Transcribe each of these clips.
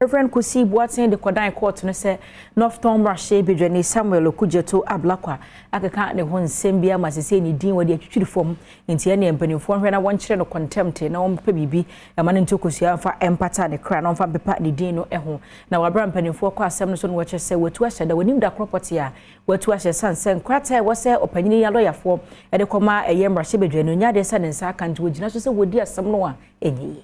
Reverend Kusi Boateng the Kodan Court no say Northton Rashe Bedwani Samuel Okudzeto Ablakwa akeka ne ho nsembia masese ni din wodi atwitwiri fom ntia ne mpanimfo hwe na wonkyere no contempt na wompa bibi ema ne ntokosua fa empata ne kra na womfa pepa ne din no eho na wabra mpanimfo kwa asem no so no wache se wetu ahye da wonim da property a wetu ahye sansen krata wo se opanyini ya lawyerfo e de koma eyem Rashe Bedwani onya de sa ne nsa aka nti wogina so se wodi asem no a enyi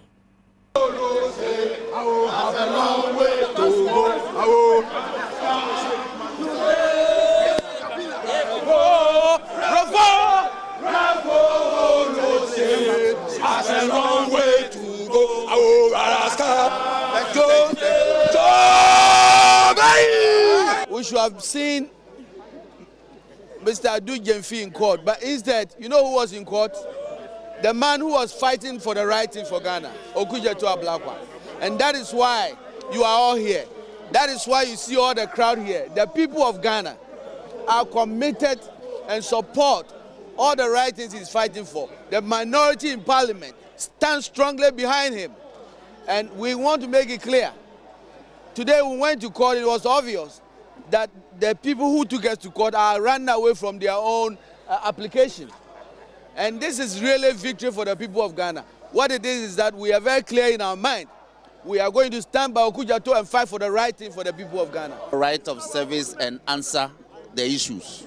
We should have seen Mr. Adom in court, but instead, you know who was in court? The man who was fighting for the right thing for Ghana, Okudzeto Ablakwa. And that is why you are all here. That is why you see all the crowd here. The people of Ghana are committed and support all the right things he's fighting for. The minority in parliament stands strongly behind him. And we want to make it clear. Today we went to court, it was obvious that the people who took us to court are running away from their own application. And this is really a victory for the people of Ghana. What it is that we are very clear in our mind. We are going to stand by Okudzeto and fight for the right thing for the people of Ghana. Right of service and answer the issues.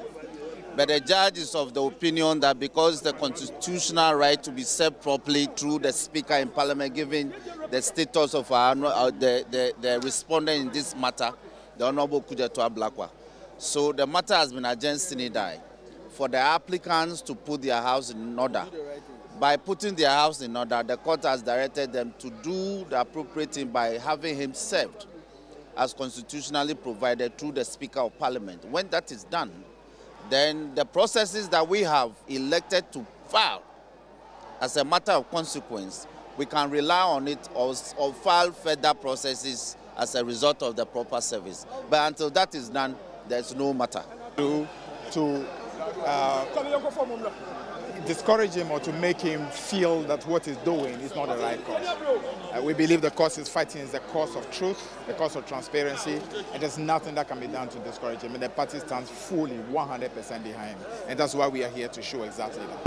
But the judge is of the opinion that because the constitutional right to be served properly through the Speaker in Parliament, given the status of the respondent in this matter, the Honorable Okudzeto Ablakwa. So the matter has been adjourned sine die for the applicants to put their house in order. By putting their house in order, the court has directed them to do the appropriate thing by having him served as constitutionally provided through the Speaker of Parliament. When that is done, then the processes that we have elected to file as a matter of consequence, we can rely on it or file further processes as a result of the proper service. But until that is done, there's no matter. To discourage him or to make him feel that what he's doing is not the right cause. We believe the cause he's fighting is the cause of truth, the cause of transparency, and there's nothing that can be done to discourage him. And the party stands fully, 100% behind him. And that's why we are here to show exactly that.